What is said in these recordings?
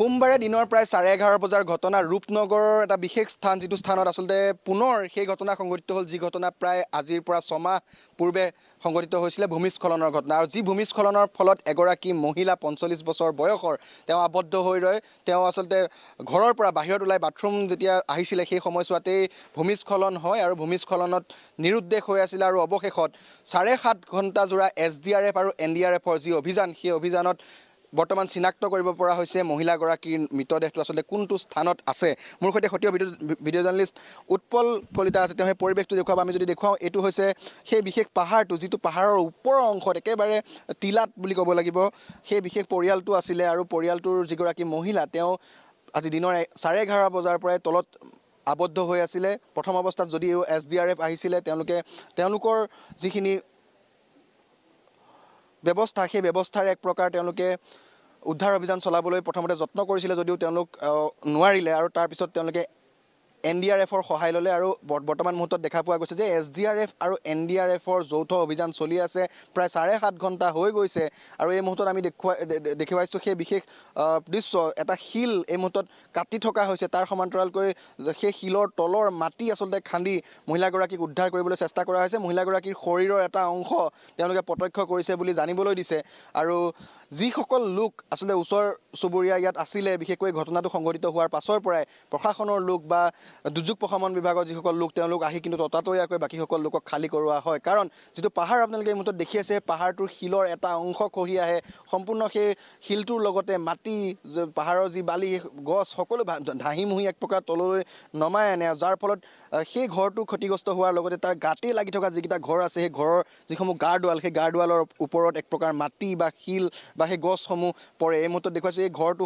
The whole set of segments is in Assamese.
সোমবাৰে দিনৰ প্ৰায় 11:30 বজাৰ ঘটনা ৰূপনগৰৰ এটা বিশেষ স্থান যিটো স্থানত আচলতে পুনৰ সেই ঘটনা সংঘটিত হ'ল যি ঘটনা প্ৰায় আজিৰ পৰা 6 মাহ পূৰ্বে সংঘটিত হৈছিলে ভূমিস্খলনৰ ঘটনা আৰু যি ভূমিস্খলনৰ ফলত এগৰাকী মহিলা 45 বছৰ বয়সৰ তেওঁ আবদ্ধ হৈ ৰয় তেওঁ আচলতে ঘৰৰ পৰা বাহিৰত ওলাই বাথৰুম যেতিয়া আহিছিলে সেই সময়ছোৱাতেই ভূমিস্খলন হয় আৰু ভূমিস্খলনত নিৰুদ্দেশ হৈ আছিল আৰু অৱশেষত 7.5 ঘণ্টা জোৰা SDRF আৰু NDRFৰ যি অভিযান সেই অভিযানত বৰ্তমান চিনাক্ত কৰিব পৰা হৈছে মহিলাগৰাকীৰ মৃতদেহটো আচলতে কোনটো স্থানত আছে মোৰ সৈতে সতীয় ভিডিঅ' জাৰ্নেলিষ্ট উৎপল কলিতা আছে তেওঁ সেই পৰিৱেশটো দেখুৱাব আমি যদি দেখুৱাওঁ এইটো হৈছে সেই বিশেষ পাহাৰটো যিটো পাহাৰৰ ওপৰৰ অংশত একেবাৰে তিলাত বুলি ক'ব লাগিব সেই বিশেষ পৰিয়ালটো আছিলে আৰু পৰিয়ালটোৰ যিগৰাকী মহিলা তেওঁ আজি দিনৰ 11:30 বজাৰ পৰাই তলত আবদ্ধ হৈ আছিলে প্ৰথম অৱস্থাত যদিও SDRF আহিছিলে তেওঁলোকৰ যিখিনি ব্যৱস্থা সেই ব্যৱস্থাৰ এক প্ৰকাৰ তেওঁলোকে উদ্ধাৰ অভিযান চলাবলৈ প্ৰথমতে যত্ন কৰিছিলে যদিও তেওঁলোক নোৱাৰিলে আৰু তাৰ পিছত তেওঁলোকে NDRFৰ সহায় ল'লে আৰু বৰ্তমান মুহূৰ্তত দেখা পোৱা গৈছে যে SDRF আৰু NDRFৰ যৌথ অভিযান চলি আছে প্ৰায় 7.5 ঘণ্টা হৈ গৈছে আৰু এই মুহূৰ্তত আমি দেখুৱাইছোঁ সেই বিশেষ দৃশ্য এটা শিল এই মুহূৰ্তত কাটি থকা হৈছে তাৰ সমান্তৰালকৈ সেই শিলৰ তলৰ মাটি আচলতে খান্দি মহিলাগৰাকীক উদ্ধাৰ কৰিবলৈ চেষ্টা কৰা হৈছে মহিলাগৰাকীৰ শৰীৰৰ এটা অংশ তেওঁলোকে প্ৰত্যক্ষ কৰিছে বুলি জানিবলৈ দিছে আৰু যিসকল লোক আচলতে ওচৰ চুবুৰীয়া ইয়াত আছিলে বিশেষকৈ ঘটনাটো সংঘটিত হোৱাৰ পাছৰ পৰাই প্ৰশাসনৰ লোক বা দুৰ্যোগ প্ৰশমন বিভাগৰ যিসকল লোক তেওঁলোক আহি কিন্তু ততাতৈয়াকৈ বাকীসকল লোকক খালী কৰোৱা হয় কাৰণ যিটো পাহাৰ আপোনালোকে এই মুহূৰ্তত দেখি আছে পাহাৰটোৰ শিলৰ এটা অংশ খহি আহে সম্পূৰ্ণ সেই শিলটোৰ লগতে মাটি পাহাৰৰ যি বালি গছ সকলো ধাহিমুহি এক প্ৰকাৰ তললৈ নমাই আনে যাৰ ফলত সেই ঘৰটো ক্ষতিগ্ৰস্ত হোৱাৰ লগতে তাৰ গাতেই লাগি থকা যিকেইটা ঘৰ আছে সেই ঘৰৰ যিসমূহ গাৰ্ডৱাল সেই গাৰ্ডৱালৰ ওপৰত এক প্ৰকাৰ মাটি বা শিল বা সেই গছসমূহ পৰে এই মুহূৰ্তত দেখুৱাইছোঁ এই ঘৰটো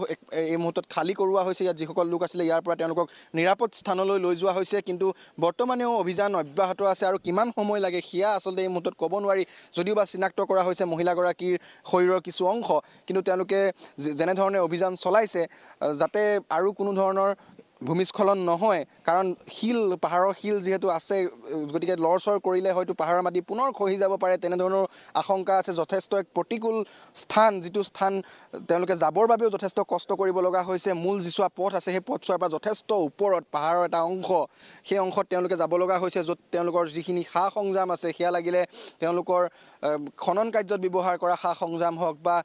এই মুহূৰ্তত খালী কৰোৱা হৈছে ইয়াত যিসকল লোক আছিলে ইয়াৰ পৰা তেওঁলোকক নিৰাপদ স্থানলৈ লৈ যোৱা হৈছে কিন্তু বৰ্তমানেও অভিযান অব্যাহত আছে আৰু কিমান সময় লাগে সেয়া আচলতে এই মুহূৰ্তত ক'ব নোৱাৰি যদিও বা চিনাক্ত কৰা হৈছে মহিলাগৰাকীৰ শৰীৰৰ কিছু অংশ কিন্তু তেওঁলোকে যেনেধৰণে অভিযান চলাইছে যাতে আৰু কোনো ধৰণৰ ভূমিস্খলন নহয় কাৰণ পাহাৰৰ শিল যিহেতু আছে গতিকে লৰচৰ কৰিলে হয়তো পাহাৰৰ মাটি পুনৰ খহি যাব পাৰে তেনেধৰণৰ আশংকা আছে যথেষ্ট এক প্ৰতিকূল স্থান যিটো স্থান তেওঁলোকে যাবৰ বাবেও যথেষ্ট কষ্ট কৰিব লগা হৈছে মূল যিছোৱা পথ আছে সেই পথছোৱাৰ পৰা যথেষ্ট ওপৰত পাহাৰৰ এটা অংশ সেই অংশত তেওঁলোকে যাব লগা হৈছে য'ত তেওঁলোকৰ যিখিনি সা সংজাম আছে সেয়া লাগিলে তেওঁলোকৰ খনন কাৰ্যত ব্যৱহাৰ কৰা সা সংজাম হওক বা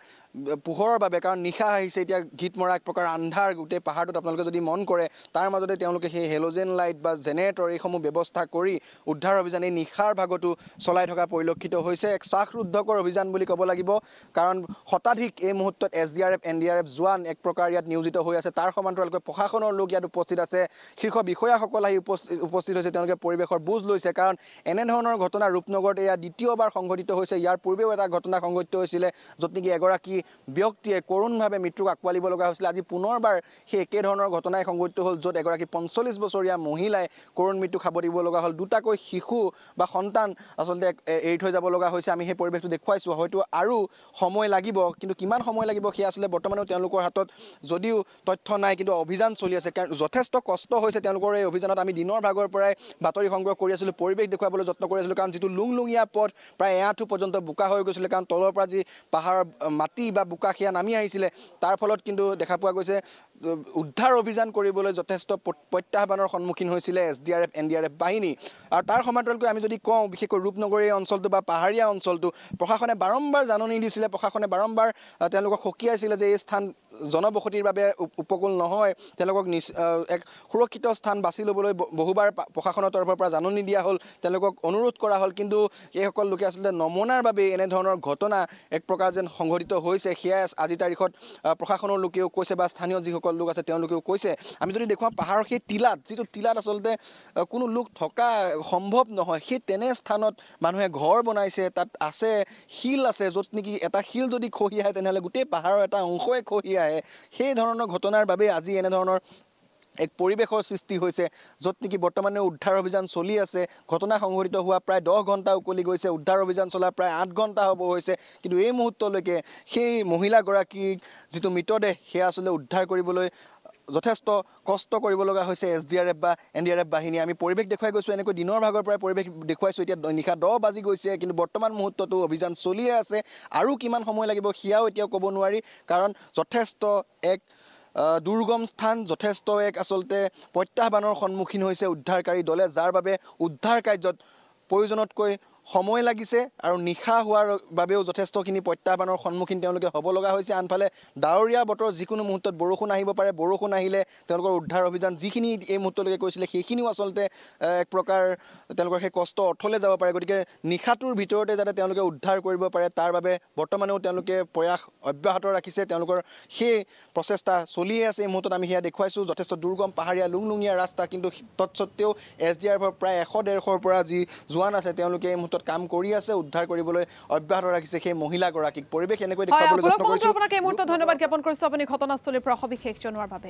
পোহৰৰ বাবে কাৰণ নিশা আহিছে এতিয়া গীত মৰা এক প্ৰকাৰ আন্ধাৰ গোটেই পাহাৰটোত আপোনালোকে যদি মন কৰে তাৰ মাজতে তেওঁলোকে সেই হেলোজেন লাইট বা জেনেৰেটৰ এইসমূহ ব্যৱস্থা কৰি উদ্ধাৰ অভিযান এই নিশাৰ ভাগতো চলাই থকা পৰিলক্ষিত হৈছে এক শ্বাসৰুদ্ধকৰ অভিযান বুলি ক'ব লাগিব কাৰণ শতাধিক এই মুহূৰ্তত SDRF NDRF জোৱান এক প্ৰকাৰ ইয়াত নিয়োজিত হৈ আছে তাৰ সমান্তৰালকৈ প্ৰশাসনৰ লোক ইয়াত উপস্থিত আছে শীৰ্ষ বিষয়াসকল আহি উপস্থিত হৈছে তেওঁলোকে পৰিৱেশৰ বুজ লৈছে কাৰণ এনেধৰণৰ ঘটনা ৰূপনগৰত এয়া দ্বিতীয়বাৰ সংঘটিত হৈছে ইয়াৰ পূৰ্বেও এটা ঘটনা সংঘটিত হৈছিলে য'ত নেকি এগৰাকী ব্যক্তিয়ে কৰোণভাৱে মৃত্যুক আঁকোৱালিব লগা হৈছিলে আজি পুনৰবাৰ সেই একেধৰণৰ ঘটনাই সংঘটিত হ'ল য'ত এগৰাকী 45 বছৰীয়া মহিলাই কৰোণ মৃত্যু খাব দিব লগা হ'ল দুটাকৈ শিশু বা সন্তান আচলতে এৰি থৈ যাব লগা হৈছে আমি সেই পৰিৱেশটো দেখুৱাইছোঁ হয়তো আৰু সময় লাগিব কিন্তু কিমান সময় লাগিব সেয়া আচলতে বৰ্তমানেও তেওঁলোকৰ হাতত যদিও তথ্য নাই কিন্তু অভিযান চলি আছে কাৰণ যথেষ্ট কষ্ট হৈছে তেওঁলোকৰ এই অভিযানত আমি দিনৰ ভাগৰ পৰাই বাতৰি সংগ্ৰহ কৰি আছিলোঁ পৰিৱেশ দেখুৱাবলৈ যত্ন কৰি আছিলোঁ কাৰণ যিটো লুংলুঙীয়া পথ প্ৰায় এআঁঠু পৰ্যন্ত বোকা হৈ গৈছিলে কাৰণ তলৰ পৰা যি পাহাৰৰ মাটি বা বোকা সেয়া নামি আহিছিলে তাৰ ফলত কিন্তু দেখা পোৱা গৈছে উদ্ধাৰ অভিযান কৰিবলৈ যথেষ্ট প্ৰত্যাহ্বানৰ সন্মুখীন হৈছিলে SDRF NDRF বাহিনী আৰু তাৰ সমান্তৰালকৈ আমি যদি কওঁ বিশেষকৈ ৰূপনগৰ এই অঞ্চলটো বা পাহাৰীয়া অঞ্চলটো প্ৰশাসনে বাৰম্বাৰ জাননী দিছিলে প্ৰশাসনে বাৰম্বাৰ তেওঁলোকক সকীয়াইছিলে যে এই স্থান জনবসতিৰ বাবে উপকূল নহয় তেওঁলোকক এক সুৰক্ষিত স্থান বাছি ল'বলৈ বহুবাৰ প্ৰশাসনৰ তৰফৰ পৰা জাননী দিয়া হ'ল তেওঁলোকক অনুৰোধ কৰা হ'ল কিন্তু এইসকল লোকে আচলতে নমনাৰ বাবে এনেধৰণৰ ঘটনা এক প্ৰকাৰ যেন সংঘটিত হৈছে সেয়া আজিৰ তাৰিখত প্ৰশাসনৰ লোকেও কৈছে বা স্থানীয় যিসকল লোক আছে তেওঁলোকেও কৈছে আমি যদি দেখুৱাওঁ পাহাৰৰ সেই যিটো টিলাত আচলতে কোনো লোক থকা সম্ভৱ নহয় সেই তেনে স্থানত মানুহে ঘৰ বনাইছে তাত আছে শিল আছে য'ত নেকি এটা শিল যদি খহি আহে তেনেহ'লে গোটেই পাহাৰৰ এটা অংশই খহি আহে সেই ধৰণৰ ঘটনাৰ বাবে আজি এনেধৰণৰ এক পৰিৱেশৰ সৃষ্টি হৈছে য'ত নেকি বৰ্তমানে উদ্ধাৰ অভিযান চলি আছে ঘটনা সংঘটিত হোৱা প্ৰায় 10 ঘণ্টা উকলি গৈছে উদ্ধাৰ অভিযান চলা প্ৰায় 8 ঘণ্টা হ'ব হৈছে কিন্তু এই মুহূৰ্তলৈকে সেই মহিলাগৰাকীৰ যিটো মৃতদেহ সেয়া আচলতে উদ্ধাৰ কৰিবলৈ যথেষ্ট কষ্ট কৰিব লগা হৈছে SDRF বা NDRF বাহিনী আমি পৰিৱেশ দেখুৱাই গৈছোঁ এনেকৈ দিনৰ ভাগৰ পৰা পৰিৱেশ দেখুৱাইছোঁ এতিয়া নিশা 10 বাজি গৈছে কিন্তু বৰ্তমান মুহূৰ্ততো অভিযান চলিয়ে আছে আৰু কিমান সময় লাগিব সেয়াও এতিয়াও ক'ব নোৱাৰি কাৰণ যথেষ্ট এক দুৰ্গম স্থান যথেষ্ট এক আচলতে প্ৰত্যাহ্বানৰ সন্মুখীন হৈছে উদ্ধাৰকাৰী দলে, যাৰ বাবে উদ্ধাৰ কাৰ্যত প্ৰয়োজনতকৈ সময় লাগিছে আৰু নিশা হোৱাৰ বাবেও যথেষ্টখিনি প্ৰত্যাহ্বানৰ সন্মুখীন তেওঁলোকে হ'ব লগা হৈছে। আনফালে ডাৱৰীয়া বতৰ, যিকোনো মুহূৰ্তত বৰষুণ আহিব পাৰে, বৰষুণ আহিলে তেওঁলোকৰ উদ্ধাৰ অভিযান যিখিনি এই মুহূৰ্তলৈকে কৰিছিলে সেইখিনিও আচলতে এক প্ৰকাৰ তেওঁলোকৰ সেই কষ্ট অথলে যাব পাৰে। গতিকে নিশাটোৰ ভিতৰতে যাতে তেওঁলোকে উদ্ধাৰ কৰিব পাৰে তাৰ বাবে বৰ্তমানেও তেওঁলোকে প্ৰয়াস অব্যাহত ৰাখিছে। তেওঁলোকৰ সেই প্ৰচেষ্টা চলিয়ে আছে। এই মুহূৰ্তত আমি সেয়া দেখুৱাইছোঁ, যথেষ্ট দুৰ্গম পাহাৰীয়া লুংলুঙীয়া ৰাস্তা, কিন্তু তৎসত্বেও SDRFৰ প্ৰায় 100-150ৰ পৰা যি জোৱান আছে তেওঁলোকে এই মুহূৰ্তত কাম কৰি আছে, উদ্ধাৰ কৰিবলৈ অব্যাহত ৰাখিছে সেই মহিলাগৰাকীক। পৰিৱেশ এনেকৈ দেখুৱাবলৈ যত্ন কৰিছোঁ। আপোনাক এই মুহূৰ্তত ধন্যবাদ জ্ঞাপন কৰিছোঁ আপুনি ঘটনাস্থলীৰ পৰা সবিশেষ জনোৱাৰ বাবে।